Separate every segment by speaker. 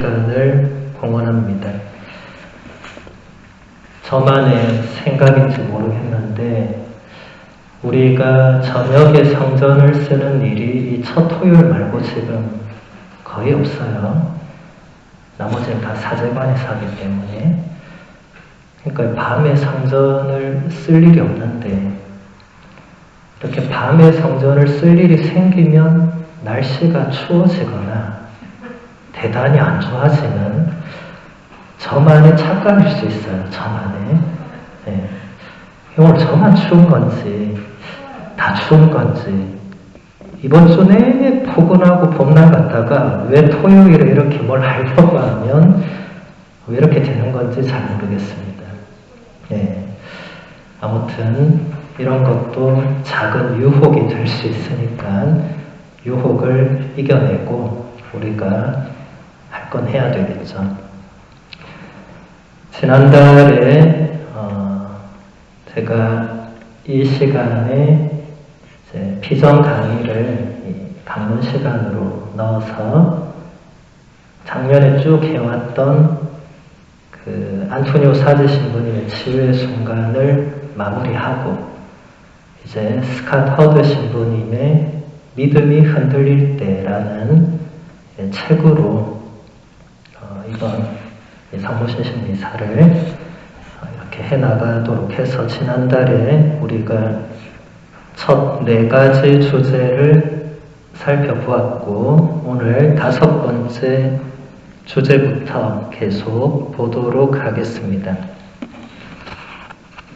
Speaker 1: 시간을 공헌합니다. 저만의 생각인지 모르겠는데 우리가 저녁에 성전을 쓰는 일이 이 첫 토요일 말고 지금 거의 없어요. 나머지는 다 사제관에서 하기 때문에. 그러니까 밤에 성전을 쓸 일이 없는데 이렇게 밤에 성전을 쓸 일이 생기면 날씨가 추워지거나 대단히 안 좋아지는 저만의 착각일 수 있어요. 저만의. 네. 오늘 저만 추운 건지 다 추운 건지 이번 주 내내 포근하고 봄날 갔다가 왜 토요일에 이렇게 뭘 하려고 하면 왜 이렇게 되는 건지 잘 모르겠습니다. 네. 아무튼 이런 것도 작은 유혹이 될 수 있으니까 유혹을 이겨내고 우리가 할 건 해야 되겠죠. 지난달에 제가 이 시간에 이제 피정 강의를 방문 시간으로 넣어서 작년에 쭉 해왔던 그 안토니오 사지 신부님의 치유의 순간을 마무리하고 이제 스캇 허드 신부님의 믿음이 흔들릴 때라는 책으로 이번 성모신신 미사를 이렇게 해나가도록 해서 지난달에 우리가 첫 4가지 주제를 살펴보았고 오늘 5번째 주제부터 계속 보도록 하겠습니다.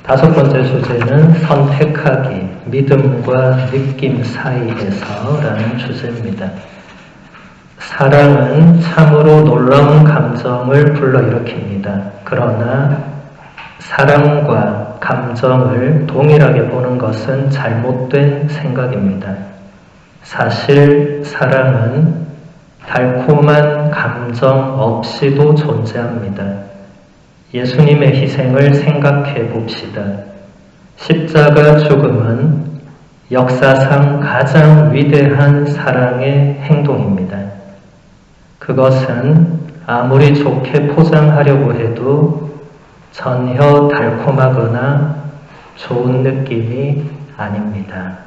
Speaker 1: 5번째 주제는 선택하기, 믿음과 느낌 사이에서 라는 주제입니다. 사랑은 참으로 놀라운 감정을 불러일으킵니다. 그러나 사랑과 감정을 동일하게 보는 것은 잘못된 생각입니다. 사실 사랑은 달콤한 감정 없이도 존재합니다. 예수님의 희생을 생각해 봅시다. 십자가 죽음은 역사상 가장 위대한 사랑의 행동입니다. 그것은 아무리 좋게 포장하려고 해도 전혀 달콤하거나 좋은 느낌이 아닙니다.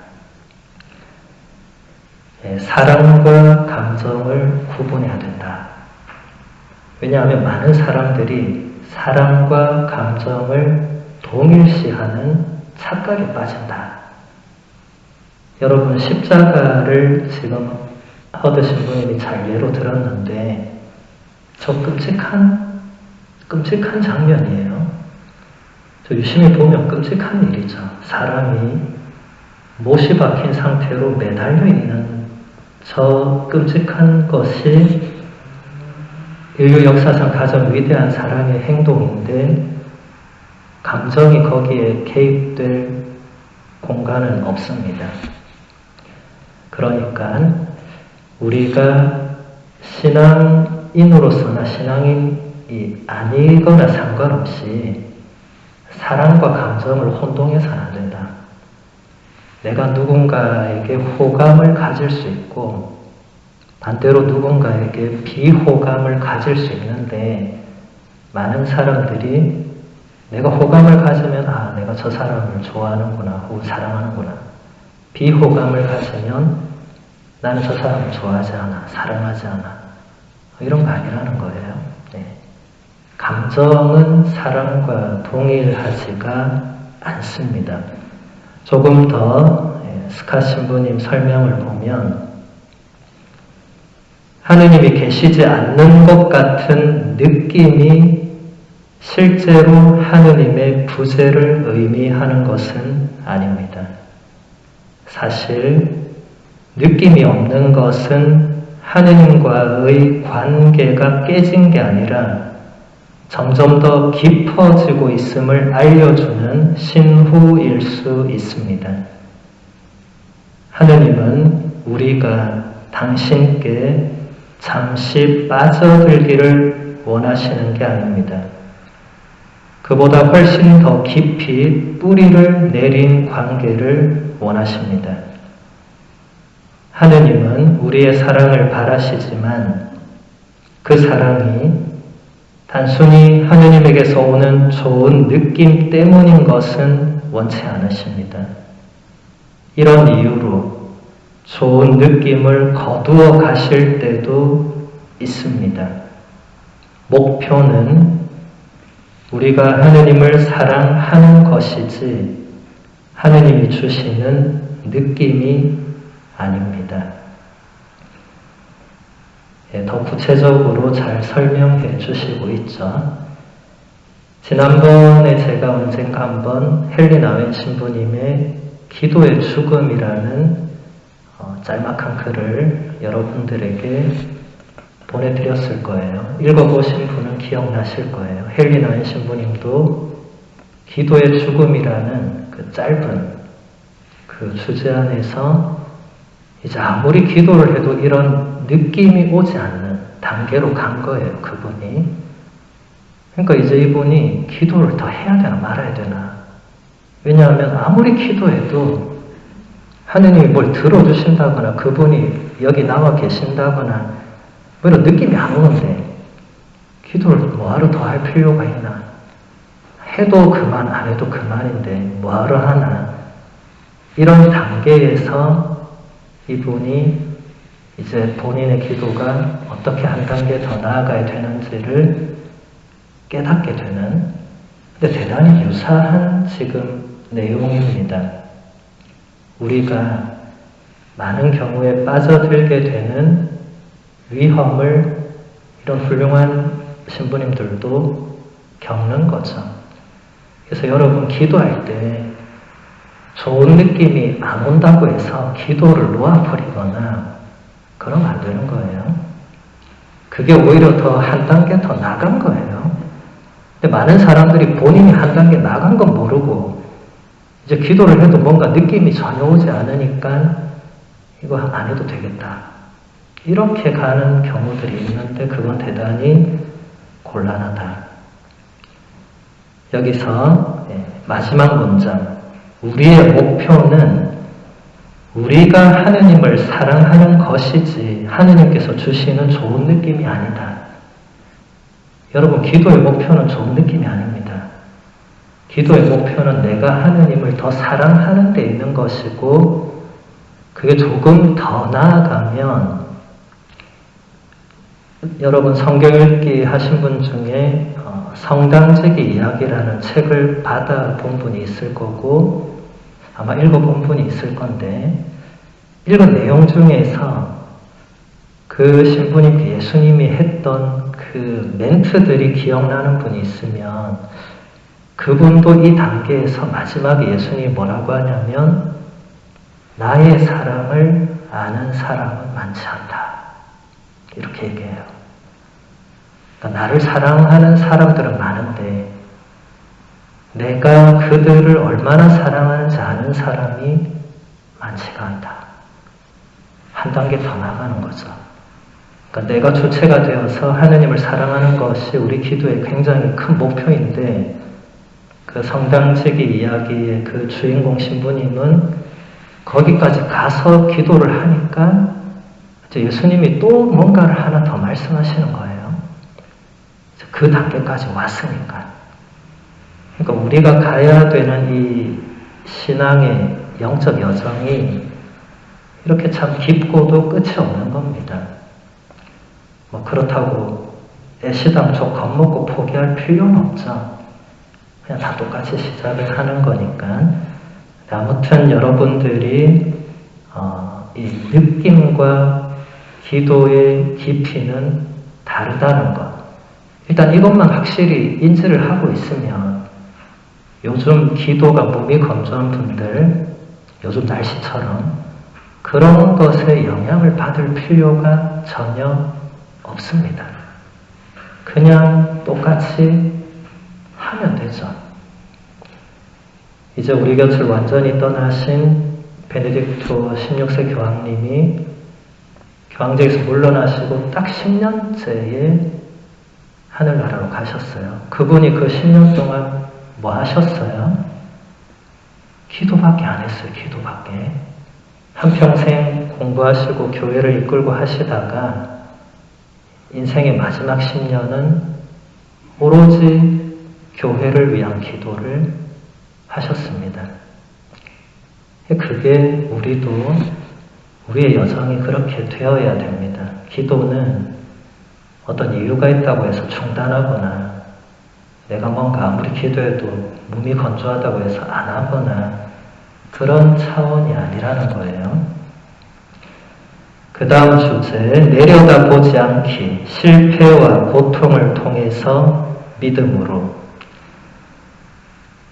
Speaker 1: 사랑과 감정을 구분해야 된다. 왜냐하면 많은 사람들이 사랑과 감정을 동일시하는 착각에 빠진다. 여러분 십자가를 지금 허드 신부님이 잘 예로 들었는데 저 끔찍한 장면이에요. 저 유심히 보면 끔찍한 일이죠. 사람이 못이 박힌 상태로 매달려 있는 저 끔찍한 것이 인류 역사상 가장 위대한 사랑의 행동인데 감정이 거기에 개입될 공간은 없습니다. 그러니까 우리가 신앙인으로서나 신앙인이 아니거나 상관없이 사랑과 감정을 혼동해서는 안 된다. 내가 누군가에게 호감을 가질 수 있고 반대로 누군가에게 비호감을 가질 수 있는데 많은 사람들이 내가 호감을 가지면 내가 저 사람을 좋아하는구나 혹은 사랑하는구나 비호감을 가지면 나는 저 사람을 좋아하지 않아, 사랑하지 않아 이런 거 아니라는 거예요. 네. 감정은 사랑과 동일하지가 않습니다. 조금 더 스캇 신부님 설명을 보면 하느님이 계시지 않는 것 같은 느낌이 실제로 하느님의 부재를 의미하는 것은 아닙니다. 사실 느낌이 없는 것은 하느님과의 관계가 깨진 게 아니라 점점 더 깊어지고 있음을 알려주는 신호일 수 있습니다. 하느님은 우리가 당신께 잠시 빠져들기를 원하시는 게 아닙니다. 그보다 훨씬 더 깊이 뿌리를 내린 관계를 원하십니다. 하느님은 우리의 사랑을 바라시지만 그 사랑이 단순히 하느님에게서 오는 좋은 느낌 때문인 것은 원치 않으십니다. 이런 이유로 좋은 느낌을 거두어 가실 때도 있습니다. 목표는 우리가 하느님을 사랑하는 것이지 하느님이 주시는 느낌이 아닙니다. 더 구체적으로 잘 설명해 주시고 있죠. 지난번에 제가 언젠가 한번 헨리 나웬 신부님의 기도의 죽음이라는 짤막한 글을 여러분들에게 보내드렸을 거예요. 읽어보신 분은 기억나실 거예요. 헨리 나웬 신부님도 기도의 죽음이라는 그 짧은 그 주제 안에서 이제 아무리 기도를 해도 이런 느낌이 오지 않는 단계로 간 거예요, 그분이. 그러니까 이제 이분이 기도를 더 해야 되나 말아야 되나. 왜냐하면 아무리 기도해도 하느님이 뭘 들어주신다거나 그분이 여기 나와 계신다거나 뭐 이런 느낌이 안 오는데 기도를 뭐하러 더 할 필요가 있나. 해도 그만 안 해도 그만인데 뭐하러 하나. 이런 단계에서 이분이 이제 본인의 기도가 어떻게 한 단계 더 나아가야 되는지를 깨닫게 되는, 근데 대단히 유사한 지금 내용입니다. 우리가 많은 경우에 빠져들게 되는 위험을 이런 훌륭한 신부님들도 겪는 거죠. 그래서 여러분 기도할 때 좋은 느낌이 안 온다고 해서 기도를 놓아버리거나 그러면 안 되는 거예요. 그게 오히려 더 한 단계 더 나간 거예요. 근데 많은 사람들이 본인이 한 단계 나간 건 모르고 이제 기도를 해도 뭔가 느낌이 전혀 오지 않으니까 이거 안 해도 되겠다. 이렇게 가는 경우들이 있는데 그건 대단히 곤란하다. 여기서 마지막 문장. 우리의 목표는 우리가 하느님을 사랑하는 것이지 하느님께서 주시는 좋은 느낌이 아니다. 여러분, 기도의 목표는 좋은 느낌이 아닙니다. 기도의 목표는 내가 하느님을 더 사랑하는 데 있는 것이고 그게 조금 더 나아가면 여러분 성경 읽기 하신 분 중에 성당제기 이야기라는 책을 받아본 분이 있을 거고 아마 읽어본 분이 있을 건데 읽은 내용 중에서 그 신부님께 예수님이 했던 그 멘트들이 기억나는 분이 있으면 그분도 이 단계에서 마지막에 예수님이 뭐라고 하냐면 나의 사랑을 아는 사람은 많지 않다. 이렇게 얘기해요. 그러니까 나를 사랑하는 사람들은 많은데 내가 그들을 얼마나 사랑하는지 아는 사람이 많지가 않다. 한 단계 더 나가는 거죠. 그러니까 내가 주체가 되어서 하느님을 사랑하는 것이 우리 기도의 굉장히 큰 목표인데 그 성당제기 이야기의 그 주인공 신부님은 거기까지 가서 기도를 하니까 이제 예수님이 또 뭔가를 하나 더 말씀하시는 거예요. 그 단계까지 왔으니까. 그러니까 우리가 가야 되는 이 신앙의 영적 여정이 이렇게 참 깊고도 끝이 없는 겁니다. 뭐 그렇다고 애시당초 겁먹고 포기할 필요는 없죠. 그냥 다 똑같이 시작을 하는 거니까. 아무튼 여러분들이 이 느낌과 기도의 깊이는 다르다는 것. 일단 이것만 확실히 인지를 하고 있으면 요즘 기도가 몸이 건조한 분들, 요즘 날씨처럼 그런 것에 영향을 받을 필요가 전혀 없습니다. 그냥 똑같이 하면 되죠. 이제 우리 곁을 완전히 떠나신 베네딕토 16세 교황님이 교황제에서 물러나시고 딱 10년째에 하늘나라로 가셨어요. 그분이 그 10년 동안 뭐 하셨어요? 기도밖에 안 했어요. 기도밖에. 한평생 공부하시고 교회를 이끌고 하시다가 인생의 마지막 10년은 오로지 교회를 위한 기도를 하셨습니다. 그게 우리의 여정이 그렇게 되어야 됩니다. 기도는 어떤 이유가 있다고 해서 중단하거나 내가 뭔가 아무리 기도해도 몸이 건조하다고 해서 안 하거나 그런 차원이 아니라는 거예요. 그 다음 주제, 내려다보지 않기, 실패와 고통을 통해서 믿음으로.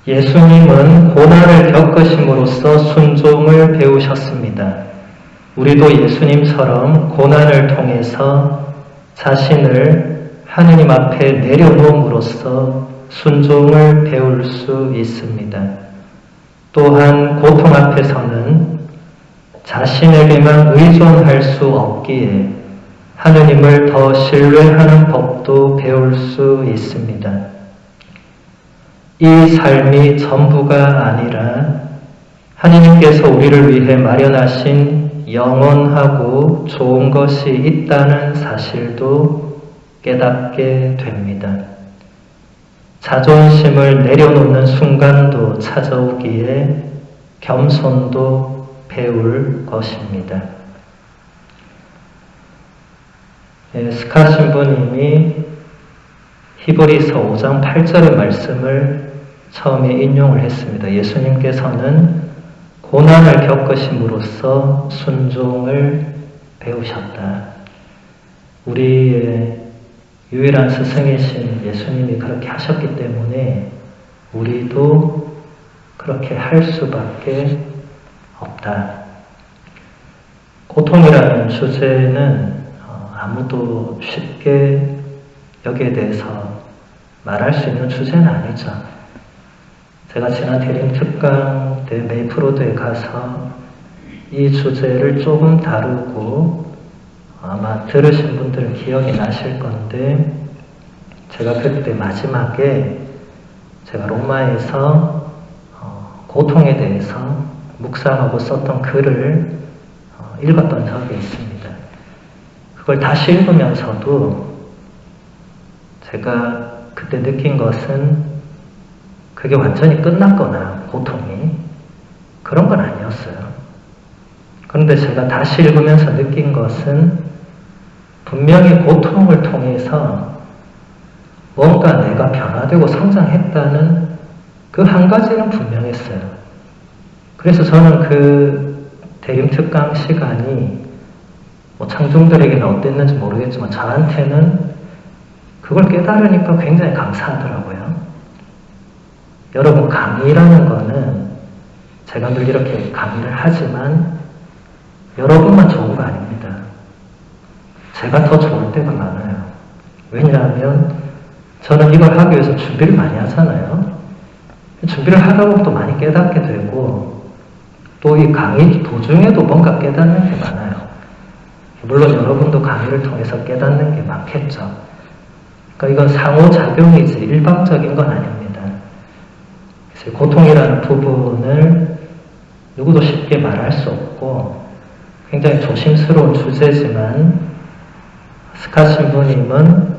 Speaker 1: 예수님은 고난을 겪으심으로써 순종을 배우셨습니다. 우리도 예수님처럼 고난을 통해서 자신을 하느님 앞에 내려놓음으로써 순종을 배울 수 있습니다. 또한 고통 앞에서는 자신에게만 의존할 수 없기에 하느님을 더 신뢰하는 법도 배울 수 있습니다. 이 삶이 전부가 아니라 하느님께서 우리를 위해 마련하신 영원하고 좋은 것이 있다는 사실도 깨닫게 됩니다. 자존심을 내려놓는 순간도 찾아오기에 겸손도 배울 것입니다. 스카 신부님이 히브리서 5장 8절의 말씀을 처음에 인용을 했습니다. 예수님께서는 고난을 겪으심으로써 순종을 배우셨다. 우리의 유일한 스승이신 예수님이 그렇게 하셨기 때문에 우리도 그렇게 할 수밖에 없다. 고통이라는 주제는 아무도 쉽게 여기에 대해서 말할 수 있는 주제는 아니죠. 제가 지난 대림 특강 때 메이플로드에 가서 이 주제를 조금 다루고 아마 들으신 분들은 기억이 나실 건데 제가 그때 마지막에 제가 로마에서 고통에 대해서 묵상하고 썼던 글을 읽었던 적이 있습니다. 그걸 다시 읽으면서도 제가 그때 느낀 것은 그게 완전히 끝났거나 고통이 그런 건 아니었어요. 그런데 제가 다시 읽으면서 느낀 것은 분명히 고통을 통해서 뭔가 내가 변화되고 성장했다는 그 한 가지는 분명했어요. 그래서 저는 그 대림 특강 시간이 청중들에게는 어땠는지 모르겠지만 저한테는 그걸 깨달으니까 굉장히 감사하더라고요. 여러분, 강의라는 거는 제가 늘 이렇게 강의를 하지만 여러분만 좋은 거 아닙니다. 제가 더 좋을 때가 많아요. 왜냐하면 저는 이걸 하기 위해서 준비를 많이 하잖아요. 준비를 하다 보면 또 많이 깨닫게 되고 또 이 강의 도중에도 뭔가 깨닫는 게 많아요. 물론 여러분도 강의를 통해서 깨닫는 게 많겠죠. 그러니까 이건 상호작용이지 일방적인 건 아닙니다. 그래서 고통이라는 부분을 누구도 쉽게 말할 수 없고 굉장히 조심스러운 주제지만 스카 신부님은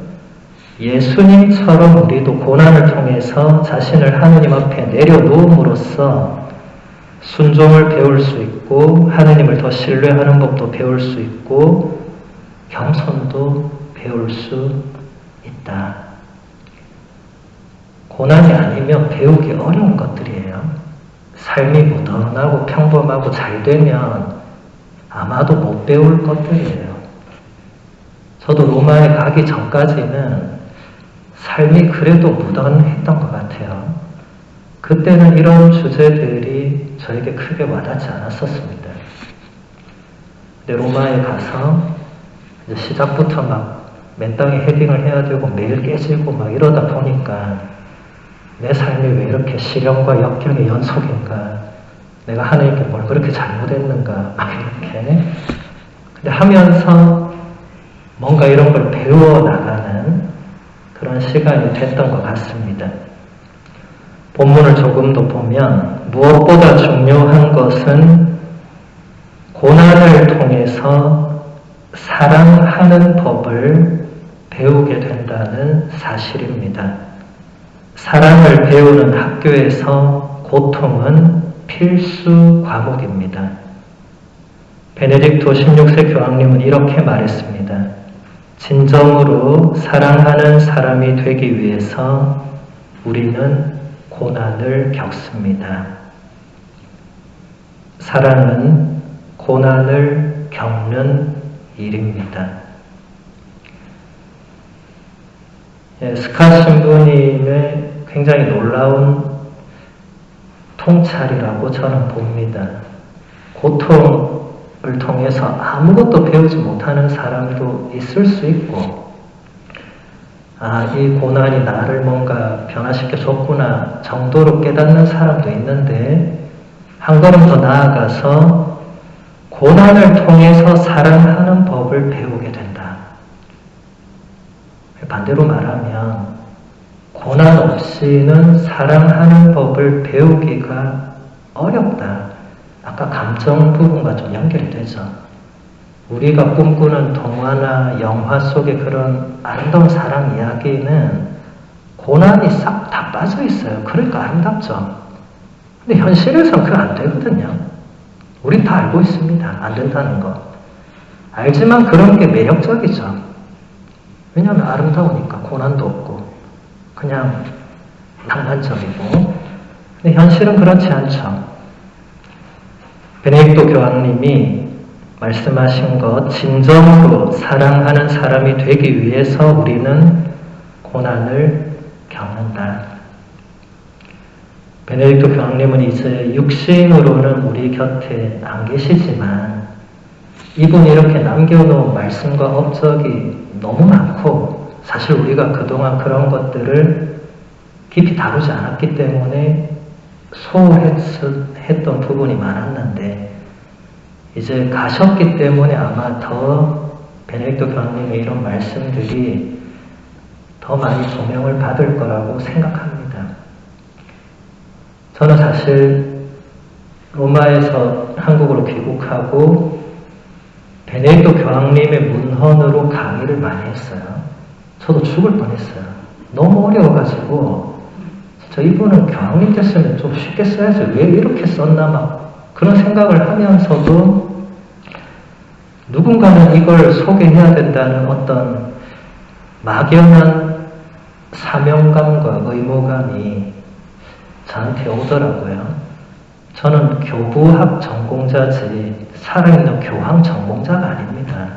Speaker 1: 예수님처럼 우리도 고난을 통해서 자신을 하느님 앞에 내려놓음으로써 순종을 배울 수 있고 하느님을 더 신뢰하는 법도 배울 수 있고 겸손도 배울 수 있다. 고난이 아니면 배우기 어려운 것들이에요. 삶이 무던하고 평범하고 잘 되면 아마도 못 배울 것들이에요. 저도 로마에 가기 전까지는 삶이 그래도 무던했던 것 같아요. 그때는 이런 주제들이 저에게 크게 와닿지 않았었습니다. 근데 로마에 가서 이제 시작부터 막 맨땅에 헤딩을 해야 되고 매일 깨지고 막 이러다 보니까 내 삶이 왜 이렇게 시련과 역경의 연속인가, 내가 하나님께 뭘 그렇게 잘못했는가 막 이렇게 근데 하면서 뭔가 이런 걸 배워나가는 그런 시간이 됐던 것 같습니다. 본문을 조금 더 보면 무엇보다 중요한 것은 고난을 통해서 사랑하는 법을 배우게 된다는 사실입니다. 사랑을 배우는 학교에서 고통은 필수 과목입니다. 베네딕토 16세 교황님은 이렇게 말했습니다. 진정으로 사랑하는 사람이 되기 위해서 우리는 고난을 겪습니다. 사랑은 고난을 겪는 일입니다. 스카 신부님의 굉장히 놀라운 통찰이라고 저는 봅니다. 고통을 통해서 아무것도 배우지 못하는 사람도 있을 수 있고, 이 고난이 나를 뭔가 변화시켜 줬구나 정도로 깨닫는 사람도 있는데, 한 걸음 더 나아가서 고난을 통해서 사랑하는 법을 배우게 된다. 반대로 말하면 고난 없이는 사랑하는 법을 배우기가 어렵다. 아까 감정 부분과 좀 연결이 되죠. 우리가 꿈꾸는 동화나 영화 속의 그런 아름다운 사랑 이야기는 고난이 싹 다 빠져 있어요. 그러니까 아름답죠. 근데 현실에서는 그거 안 되거든요. 우린 다 알고 있습니다. 안 된다는 거. 알지만 그런 게 매력적이죠. 왜냐하면 아름다우니까 고난도 없고 그냥 낭만적이고. 근데 현실은 그렇지 않죠. 베네딕토 교황님이 말씀하신 것, 진정으로 사랑하는 사람이 되기 위해서 우리는 고난을 겪는다. 베네딕토 교황님은 이제 육신으로는 우리 곁에 안 계시지만 이분이 이렇게 남겨놓은 말씀과 업적이 너무 많고, 사실 우리가 그동안 그런 것들을 깊이 다루지 않았기 때문에 소홀했던 부분이 많았는데, 이제 가셨기 때문에 아마 더 베네딕토 교황님의 이런 말씀들이 더 많이 조명을 받을 거라고 생각합니다. 저는 사실 로마에서 한국으로 귀국하고 베네딕토 교황님의 문헌으로 강의를 많이 했어요. 저도 죽을 뻔했어요. 너무 어려워가지고 진짜 이분은 교황님 됐으면 좀 쉽게 써야지 왜 이렇게 썼나 막 그런 생각을 하면서도 누군가는 이걸 소개해야 된다는 어떤 막연한 사명감과 의무감이 저한테 오더라고요. 저는 교부학 전공자지 살아있는 교황 전공자가 아닙니다.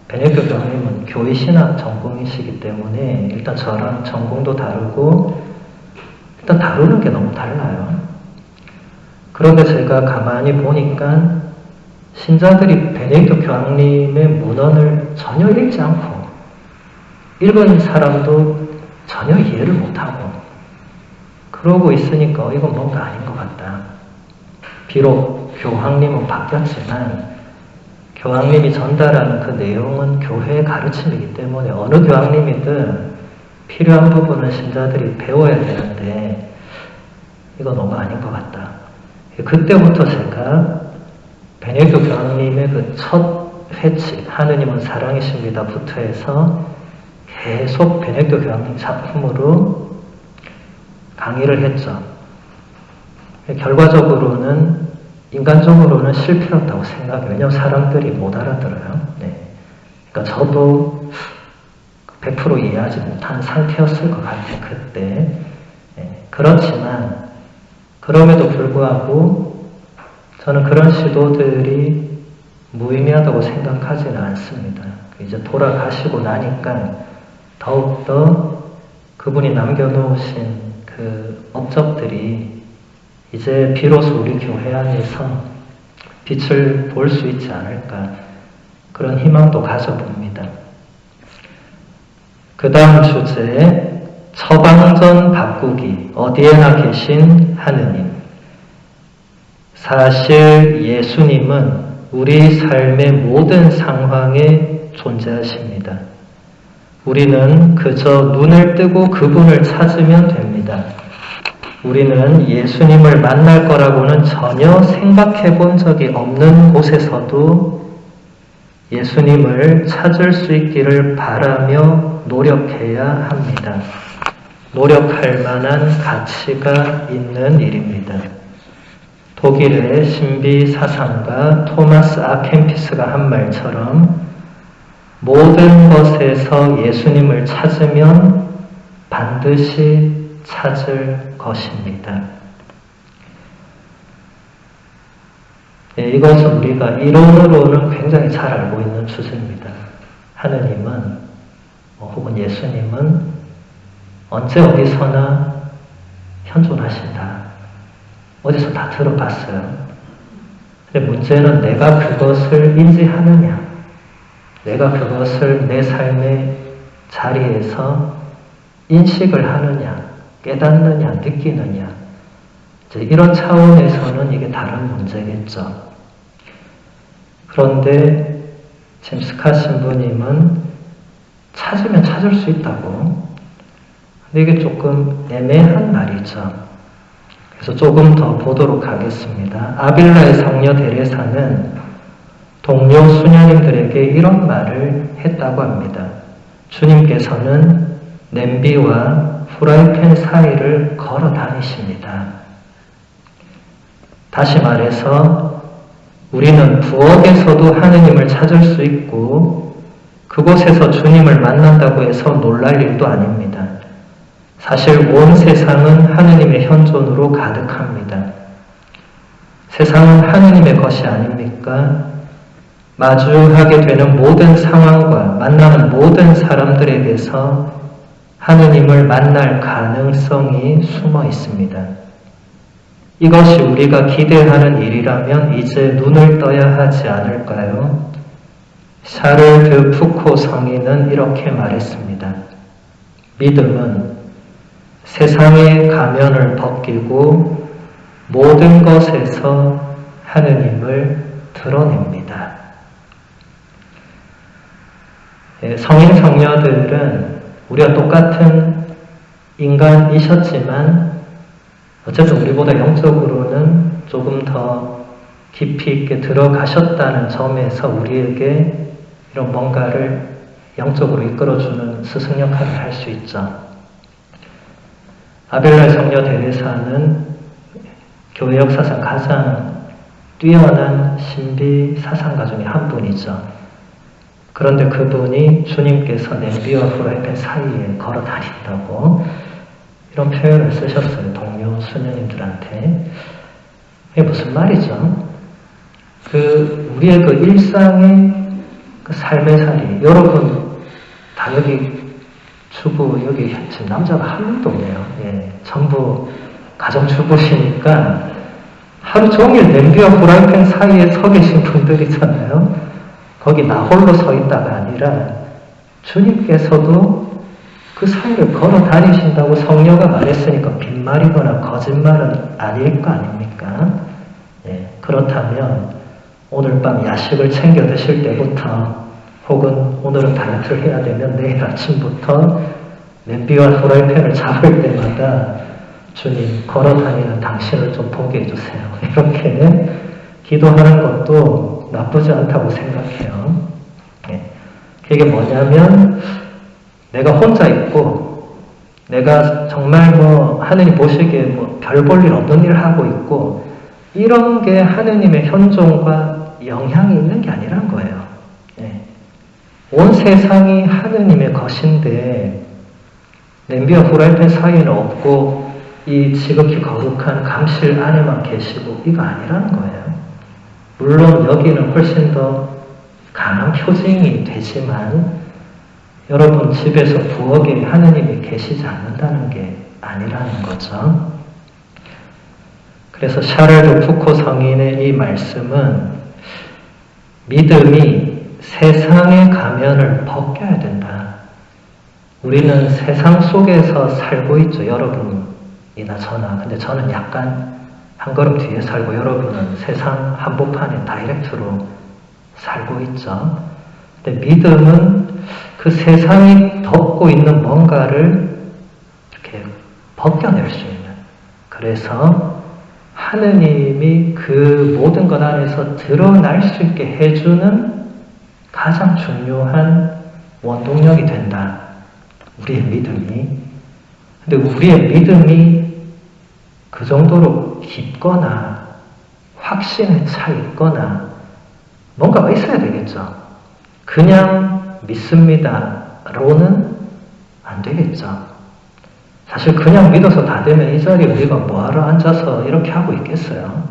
Speaker 1: 베네딕토 교황님은 교회신학 전공이시기 때문에 일단 저랑 전공도 다르고 일단 다루는 게 너무 달라요. 그런데 제가 가만히 보니까 신자들이 베네딕토 교황님의 문헌을 전혀 읽지 않고 읽은 사람도 전혀 이해를 못하고 그러고 있으니까 이건 뭔가 아닌 것 같다. 비록 교황님은 바뀌었지만 교황님이 전달하는 그 내용은 교회의 가르침이기 때문에 어느 교황님이든 필요한 부분은 신자들이 배워야 되는데 이거 너무 아닌 것 같다. 그때부터 제가 베네딕토 교황님의 그 첫 회칙 하느님은 사랑이십니다 부터 해서 계속 베네딕토 교황님 작품으로 강의를 했죠. 결과적으로는 인간적으로는 실패였다고 생각해요. 왜냐하면 사람들이 못 알아들어요. 네. 그러니까 저도 100% 이해하지 못한 상태였을 것 같아요. 그때. 네. 그렇지만 그럼에도 불구하고 저는 그런 시도들이 무의미하다고 생각하지는 않습니다. 이제 돌아가시고 나니까 더욱더 그분이 남겨놓으신 그 업적들이 이제 비로소 우리 교회 안에서 빛을 볼 수 있지 않을까 그런 희망도 가져봅니다. 그 다음 주제 처방전 바꾸기 어디에나 계신 하느님. 사실 예수님은 우리 삶의 모든 상황에 존재하십니다. 우리는 그저 눈을 뜨고 그분을 찾으면 됩니다. 우리는 예수님을 만날 거라고는 전혀 생각해 본 적이 없는 곳에서도 예수님을 찾을 수 있기를 바라며 노력해야 합니다. 노력할 만한 가치가 있는 일입니다. 독일의 신비 사상가 토마스 아켄피스가 한 말처럼 모든 것에서 예수님을 찾으면 반드시 찾을 것입니다. 이것은 우리가 이론으로는 굉장히 잘 알고 있는 주제입니다. 하느님은 혹은 예수님은 언제 어디서나 현존하신다. 어디서 다 들어봤어요. 근데 문제는 내가 그것을 인지하느냐, 내가 그것을 내 삶의 자리에서 인식을 하느냐, 깨닫느냐, 느끼느냐, 이런 차원에서는 이게 다른 문제겠죠. 그런데 지금 스카 신부님은 찾으면 찾을 수 있다고. 근데 이게 조금 애매한 말이죠. 그래서 조금 더 보도록 하겠습니다. 아빌라의 성녀 데레사는 동료 수녀님들에게 이런 말을 했다고 합니다. 주님께서는 냄비와 프라이팬 사이를 걸어 다니십니다. 다시 말해서 우리는 부엌에서도 하느님을 찾을 수 있고 그곳에서 주님을 만난다고 해서 놀랄 일도 아닙니다. 사실 온 세상은 하느님의 현존으로 가득합니다. 세상은 하느님의 것이 아닙니까? 마주하게 되는 모든 상황과 만나는 모든 사람들에게서 하느님을 만날 가능성이 숨어 있습니다. 이것이 우리가 기대하는 일이라면 이제 눈을 떠야 하지 않을까요? 샤를 드 푸코 성인은 이렇게 말했습니다. 믿음은 세상의 가면을 벗기고 모든 것에서 하느님을 드러냅니다. 성인 성녀들은 우리가 똑같은 인간이셨지만 어쨌든 우리보다 영적으로는 조금 더 깊이 있게 들어가셨다는 점에서 우리에게 이런 뭔가를 영적으로 이끌어주는 스승 역할을 할 수 있죠. 아벨라 성녀 데레사는 교회 역사상 가장 뛰어난 신비 사상가 중에 한 분이죠. 그런데 그분이 주님께서 냄비와 프라이팬 사이에 걸어 다닌다고 이런 표현을 쓰셨어요. 동료 수녀님들한테. 이게 무슨 말이죠? 우리의 그 일상의 그 삶의 살이, 여러분 다 여기 주부, 여기 지금 남자가 한 명도 없네요. 예, 전부 가정주부시니까 하루 종일 냄비와 프라이팬 사이에 서 계신 분들이잖아요. 거기 나 홀로 서 있다가 아니라 주님께서도 그 사이를 걸어 다니신다고 성녀가 말했으니까 빈말이거나 거짓말은 아닐 거 아닙니까? 예, 그렇다면 오늘 밤 야식을 챙겨 드실 때부터 혹은 오늘은 다이어트를 해야 되면 내일 아침부터 냄비와 프라이팬을 잡을 때마다 주님 걸어다니는 당신을 좀 보게 해주세요. 이렇게 기도하는 것도 나쁘지 않다고 생각해요. 예. 그게 뭐냐면 내가 혼자 있고 내가 정말 하느님 보시기에 별 볼 일 없는 일을 하고 있고 이런 게 하느님의 현존과 영향이 있는 게 아니란 거예요. 예. 온 세상이 하느님의 것인데 냄비와 프라이팬 사이에는 없고 이 지극히 거룩한 감실 안에만 계시고 이거 아니라는 거예요. 물론 여기는 훨씬 더 강한 표징이 되지만 여러분 집에서 부엌에 하느님이 계시지 않는다는 게 아니라는 거죠. 그래서 샤를 드 푸코 성인의 이 말씀은 믿음이 세상의 가면을 벗겨야 된다. 우리는 세상 속에서 살고 있죠. 여러분이나 저나. 근데 저는 약간 한 걸음 뒤에 살고 여러분은 세상 한복판에 다이렉트로 살고 있죠. 근데 믿음은 그 세상이 덮고 있는 뭔가를 이렇게 벗겨낼 수 있는, 그래서 하느님이 그 모든 것 안에서 드러날 수 있게 해주는 가장 중요한 원동력이 된다. 우리의 믿음이. 근데 우리의 믿음이 그 정도로 깊거나 확신에 차 있거나 뭔가가 있어야 되겠죠. 그냥 믿습니다로는 안 되겠죠. 사실 그냥 믿어서 다 되면 이 자리에 우리가 뭐하러 앉아서 이렇게 하고 있겠어요.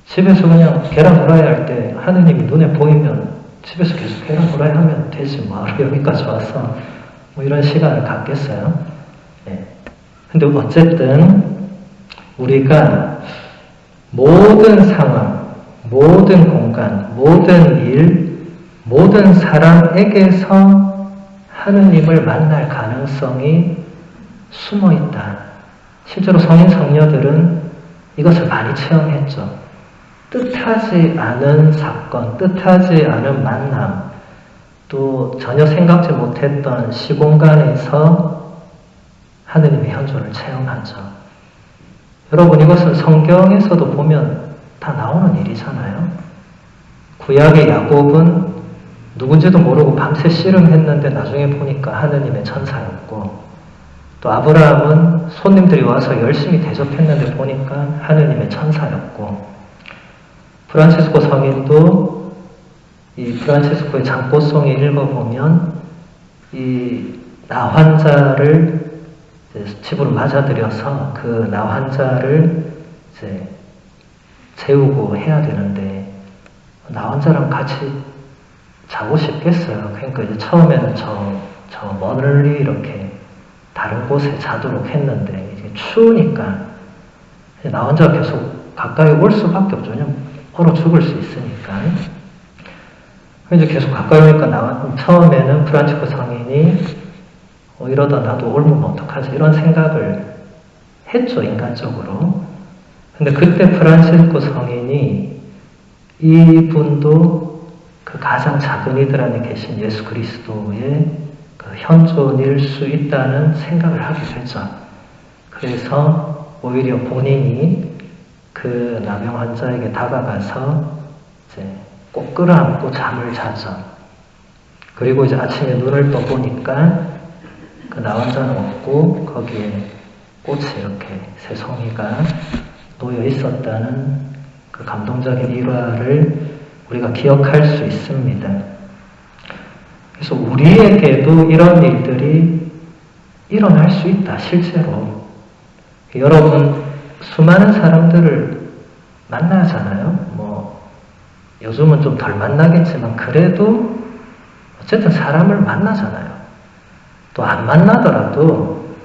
Speaker 1: 집에서 그냥 계란 후라이 할 때 하느님이 눈에 보이면 집에서 계속 계란 후라이 하면 되지 뭐하러 여기까지 와서 뭐 이런 시간을 갖겠어요. 네. 근데 어쨌든 우리가 모든 상황, 모든 공간, 모든 일, 모든 사람에게서 하느님을 만날 가능성이 숨어 있다. 실제로 성인 성녀들은 이것을 많이 체험했죠. 뜻하지 않은 사건, 뜻하지 않은 만남, 또 전혀 생각지 못했던 시공간에서 하느님의 현존을 체험하죠. 여러분, 이것은 성경에서도 보면 다 나오는 일이잖아요. 구약의 야곱은 누군지도 모르고 밤새 씨름했는데 나중에 보니까 하느님의 천사였고, 또 아브라함은 손님들이 와서 열심히 대접했는데 보니까 하느님의 천사였고, 프란치스코 성인도 이 프란치스코의 장꽃송이 읽어보면 이 나 환자를 집으로 맞아들여서 그 나 환자를 이제 재우고 해야 되는데 나 환자랑 같이 자고 싶겠어요. 그러니까 이제 처음에는 저 멀리 이렇게 다른 곳에 자도록 했는데 이게 추우니까 나 환자가 계속 가까이 올 수밖에 없죠. 왜냐면 얼어 죽을 수 있으니까. 이제 계속 가까이 오니까 처음에는 프란치스코 성인이 이러다 나도 옮으면 어떡하지 이런 생각을 했죠, 인간적으로. 근데 그때 프란치스코 성인이 이분도 그 가장 작은 이들 안에 계신 예수 그리스도의 그 현존일 수 있다는 생각을 하게 되죠. 그래서 오히려 본인이 그 나병 환자에게 다가가서 이제 꼭 끌어안고 잠을 자죠. 그리고 이제 아침에 눈을 떠보니까 그 나 환자는 없고 거기에 꽃이 이렇게 새 송이가 놓여 있었다는 그 감동적인 일화를 우리가 기억할 수 있습니다. 그래서 우리에게도 이런 일들이 일어날 수 있다, 실제로. 여러분, 수많은 사람들을 만나잖아요. 뭐 요즘은 좀 덜 만나겠지만 그래도 어쨌든 사람을 만나잖아요. 또 안 만나더라도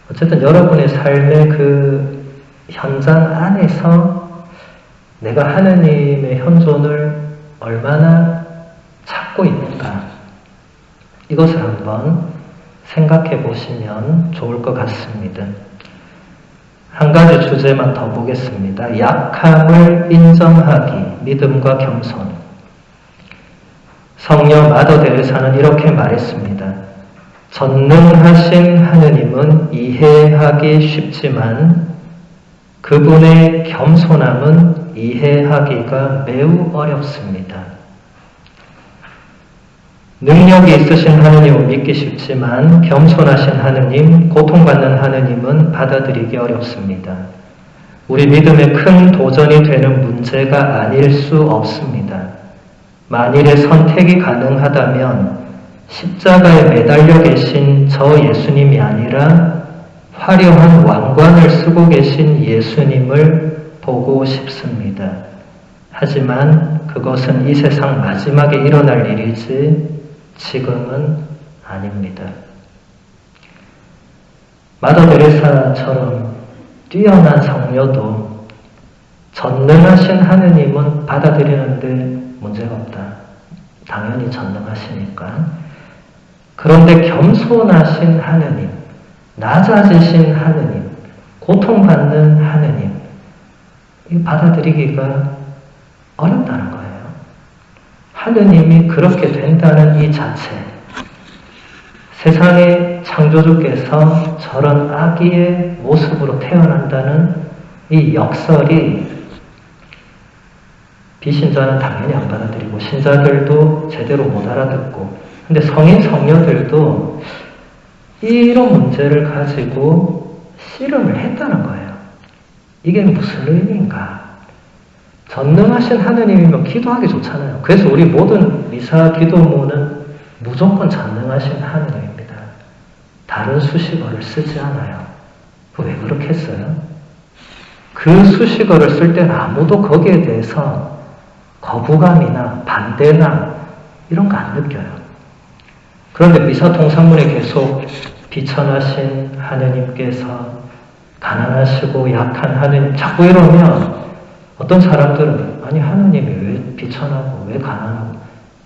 Speaker 1: 어쨌든 여러분의 삶의 그 현장 안에서 내가 하느님의 현존을 얼마나 찾고 있는가, 이것을 한번 생각해 보시면 좋을 것 같습니다. 한 가지 주제만 더 보겠습니다. 약함을 인정하기, 믿음과 겸손. 성녀 마더 데레사는 이렇게 말했습니다. 전능하신 하느님은 이해하기 쉽지만 그분의 겸손함은 이해하기가 매우 어렵습니다. 능력이 있으신 하느님은 믿기 쉽지만 겸손하신 하느님, 고통받는 하느님은 받아들이기 어렵습니다. 우리 믿음에 큰 도전이 되는 문제가 아닐 수 없습니다. 만일에 선택이 가능하다면 십자가에 매달려 계신 저 예수님이 아니라 화려한 왕관을 쓰고 계신 예수님을 보고 싶습니다. 하지만 그것은 이 세상 마지막에 일어날 일이지 지금은 아닙니다. 마더 데레사처럼 뛰어난 성녀도 전능하신 하느님은 받아들이는데 문제가 없다. 당연히 전능하시니까. 그런데 겸손하신 하느님, 낮아지신 하느님, 고통받는 하느님, 이 받아들이기가 어렵다는 거예요. 하느님이 그렇게 된다는 이 자체, 세상의 창조주께서 저런 아기의 모습으로 태어난다는 이 역설이 비신자는 당연히 안 받아들이고 신자들도 제대로 못 알아듣고, 근데 성인 성녀들도 이런 문제를 가지고 씨름을 했다는 거예요. 이게 무슨 의미인가? 전능하신 하느님이면 기도하기 좋잖아요. 그래서 우리 모든 미사 기도문은 무조건 전능하신 하느님입니다. 다른 수식어를 쓰지 않아요. 왜 그렇게 했어요? 그 수식어를 쓸 때는 아무도 거기에 대해서 거부감이나 반대나 이런 거 안 느껴요. 그런데 미사통상문에 계속 비천하신 하느님께서 가난하시고 약한 하느님 자꾸 이러면 어떤 사람들은 아니 하느님이 왜 비천하고 왜 가난하고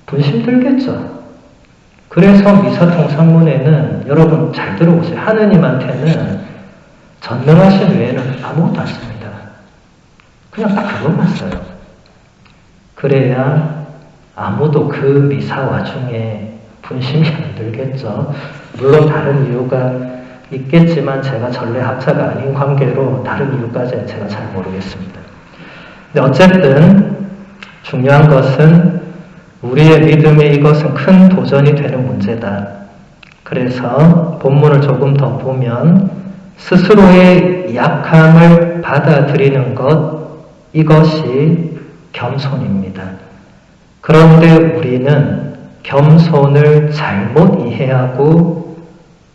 Speaker 1: 분심 들겠죠. 그래서 미사통상문에는 여러분 잘 들어보세요. 하느님한테는 전능하신 외에는 아무것도 안 씁니다. 그냥 딱 그것만 써요. 그래야 아무도 그 미사 와중에 분심이 안 들겠죠. 물론 다른 이유가 있겠지만 제가 전례학자가 아닌 관계로 다른 이유까지는 제가 잘 모르겠습니다. 근데 어쨌든 중요한 것은 우리의 믿음에 이것은 큰 도전이 되는 문제다. 그래서 본문을 조금 더 보면 스스로의 약함을 받아들이는 것, 이것이 겸손입니다. 그런데 우리는 겸손을 잘못 이해하고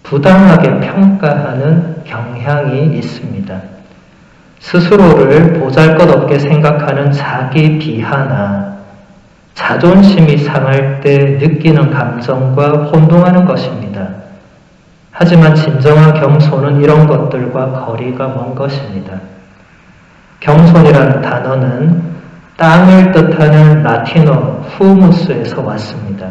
Speaker 1: 부당하게 평가하는 경향이 있습니다. 스스로를 보잘것없게 생각하는 자기 비하나 자존심이 상할 때 느끼는 감정과 혼동하는 것입니다. 하지만 진정한 겸손은 이런 것들과 거리가 먼 것입니다. 겸손이라는 단어는 땅을 뜻하는 라틴어 후무스에서 왔습니다.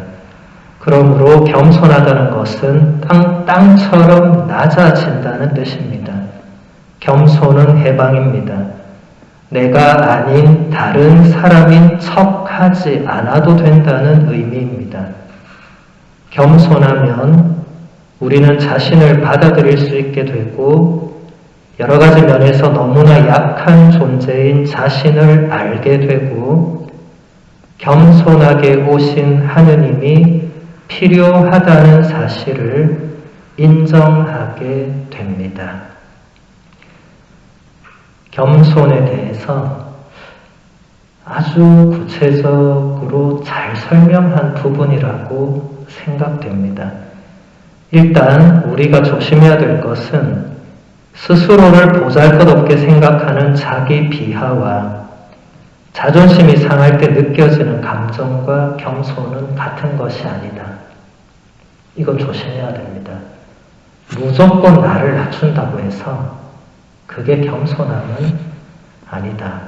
Speaker 1: 그러므로 겸손하다는 것은 땅처럼 낮아진다는 뜻입니다. 겸손은 해방입니다. 내가 아닌 다른 사람인 척하지 않아도 된다는 의미입니다. 겸손하면 우리는 자신을 받아들일 수 있게 되고 여러 가지 면에서 너무나 약한 존재인 자신을 알게 되고 겸손하게 오신 하느님이 필요하다는 사실을 인정하게 됩니다. 겸손에 대해서 아주 구체적으로 잘 설명한 부분이라고 생각됩니다. 일단 우리가 조심해야 될 것은 스스로를 보잘것없게 생각하는 자기 비하와 자존심이 상할 때 느껴지는 감정과 겸손은 같은 것이 아니다. 이건 조심해야 됩니다. 무조건 나를 낮춘다고 해서 그게 겸손함은 아니다.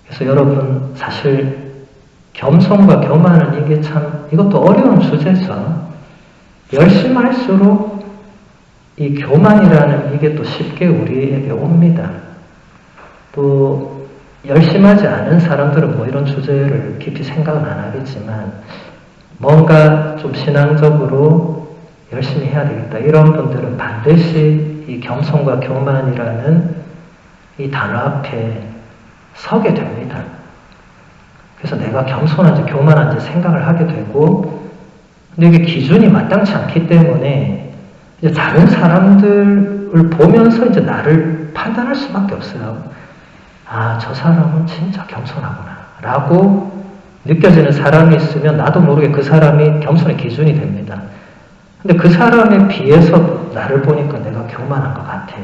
Speaker 1: 그래서 여러분 사실 겸손과 교만은 이게 참 이것도 어려운 주제죠. 열심히 할수록 이 교만이라는 이게 또 쉽게 우리에게 옵니다. 또 열심히 하지 않은 사람들은 뭐 이런 주제를 깊이 생각은 안 하겠지만 뭔가 좀 신앙적으로 열심히 해야 되겠다. 이런 분들은 반드시 이 겸손과 교만이라는 이 단어 앞에 서게 됩니다. 그래서 내가 겸손한지 교만한지 생각을 하게 되고 근데 이게 기준이 마땅치 않기 때문에 이제 다른 사람들을 보면서 이제 나를 판단할 수밖에 없어요. 아, 저 사람은 진짜 겸손하구나 라고 느껴지는 사람이 있으면 나도 모르게 그 사람이 겸손의 기준이 됩니다. 근데 그 사람에 비해서 나를 보니까 내가 교만한 것 같아.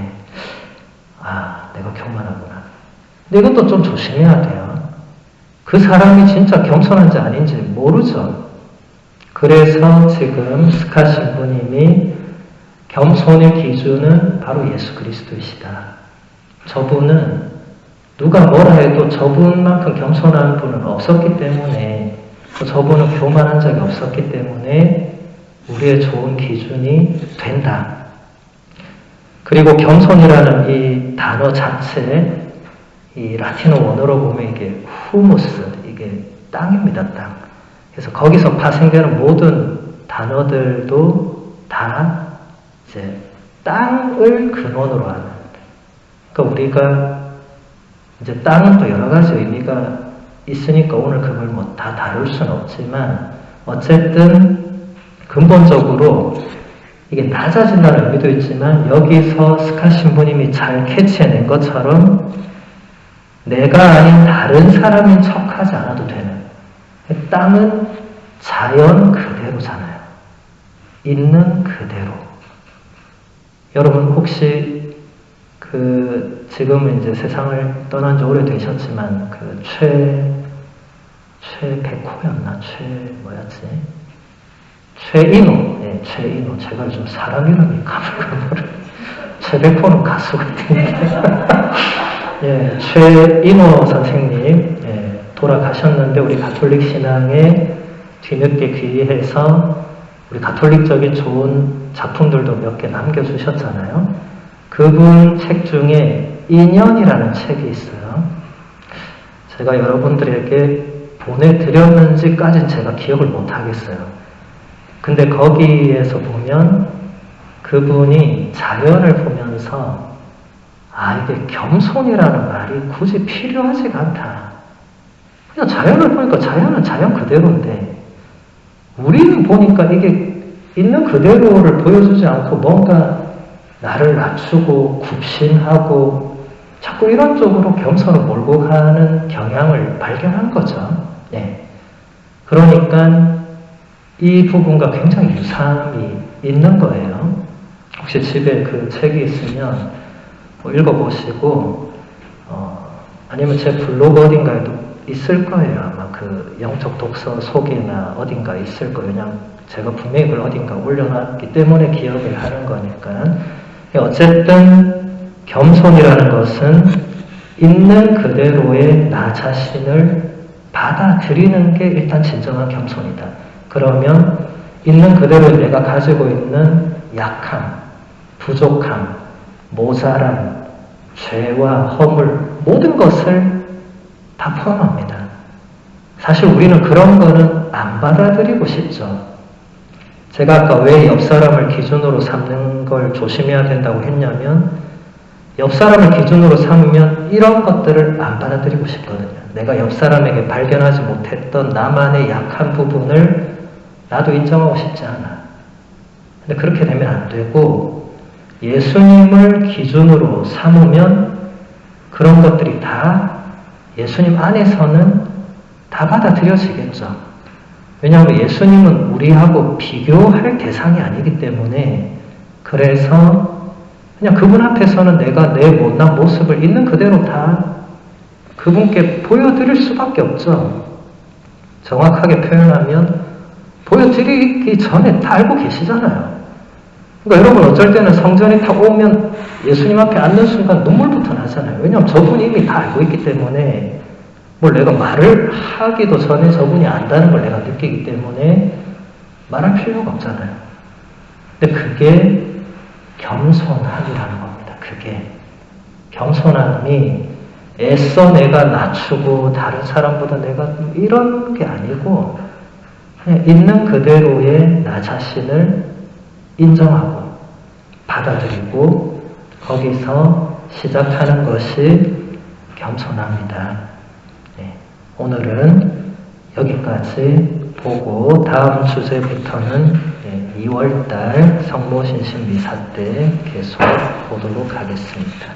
Speaker 1: 아, 내가 교만하구나. 근데 이것도 좀 조심해야 돼요. 그 사람이 진짜 겸손한지 아닌지 모르죠. 그래서 지금 스카 신부님이 겸손의 기준은 바로 예수 그리스도이시다. 저분은 누가 뭐라 해도 저분만큼 겸손한 분은 없었기 때문에 저분은 교만한 적이 없었기 때문에 우리의 좋은 기준이 된다. 그리고 겸손이라는 이 단어 자체 이 라틴어 원어로 보면 이게 후무스, 이게 땅입니다, 땅. 그래서 거기서 파생되는 모든 단어들도 다 이제 땅을 근원으로 하는. 그러니까 우리가 이제 땅은 또 여러 가지 의미가 있으니까 오늘 그걸 뭐 다 다룰 수는 없지만 어쨌든 근본적으로 이게 낮아진다는 의미도 있지만 여기서 스캇 신부님이 잘 캐치해낸 것처럼 내가 아닌 다른 사람인 척하지 않아도 되는, 땅은 자연 그대로잖아요. 있는 그대로. 여러분 혹시 지금은 이제 세상을 떠난 지 오래되셨지만 최백호였나? 최인호. 예, 최인호. 제가 요즘 사람 이름이 가물가물. 최백호는 가수 같은데. 예, 최인호 선생님, 예, 돌아가셨는데 우리 가톨릭 신앙에 뒤늦게 귀의해서 우리 가톨릭적인 좋은 작품들도 몇 개 남겨주셨잖아요. 그분 책 중에 인연이라는 책이 있어요. 제가 여러분들에게 보내드렸는지까지는 제가 기억을 못하겠어요. 근데 거기에서 보면 그분이 자연을 보면서 이게 겸손이라는 말이 굳이 필요하지가 않다. 그냥 자연을 보니까 자연은 자연 그대로인데 우리는 보니까 이게 있는 그대로를 보여주지 않고 뭔가 나를 낮추고 굽신하고 자꾸 이런 쪽으로 겸손을 몰고 가는 경향을 발견한 거죠. 네. 그러니까 이 부분과 굉장히 유사함이 있는 거예요. 혹시 집에 그 책이 있으면 읽어보시고 아니면 제 블로그 어딘가에도 있을 거예요. 아마 그 영적 독서 소개나 어딘가 있을 거예요. 그냥 제가 분명히 그걸 어딘가 올려놨기 때문에 기억을 하는 거니까. 어쨌든 겸손이라는 것은 있는 그대로의 나 자신을 받아들이는 게 일단 진정한 겸손이다. 그러면 있는 그대로 내가 가지고 있는 약함, 부족함, 모자람, 죄와 허물 모든 것을 다 포함합니다. 사실 우리는 그런 거는 안 받아들이고 싶죠. 제가 아까 왜 옆 사람을 기준으로 삼는 걸 조심해야 된다고 했냐면 옆 사람을 기준으로 삼으면 이런 것들을 안 받아들이고 싶거든요. 내가 옆 사람에게 발견하지 못했던 나만의 약한 부분을 나도 인정하고 싶지 않아. 근데 그렇게 되면 안 되고 예수님을 기준으로 삼으면 그런 것들이 다 예수님 안에서는 다 받아들여지겠죠. 왜냐하면 예수님은 우리하고 비교할 대상이 아니기 때문에 그래서 그냥 그분 앞에서는 내가 내 못난 모습을 있는 그대로 다 그분께 보여드릴 수밖에 없죠. 정확하게 표현하면 보여드리기 전에 다 알고 계시잖아요. 그러니까 여러분 어쩔 때는 성전에 딱 오면 예수님 앞에 앉는 순간 눈물부터 나잖아요. 왜냐하면 저분이 이미 다 알고 있기 때문에 뭘 내가 말을 하기도 전에 저분이 안다는 걸 내가 느끼기 때문에 말할 필요가 없잖아요. 근데 그게 겸손함이라는 겁니다. 그게 겸손함이 애써 내가 낮추고 다른 사람보다 내가 이런 게 아니고 그냥 있는 그대로의 나 자신을 인정하고 받아들이고 거기서 시작하는 것이 겸손합니다. 네, 오늘은 여기까지 보고 다음 주제부터는 2월달 성모신신 미사 때 계속 보도록 하겠습니다.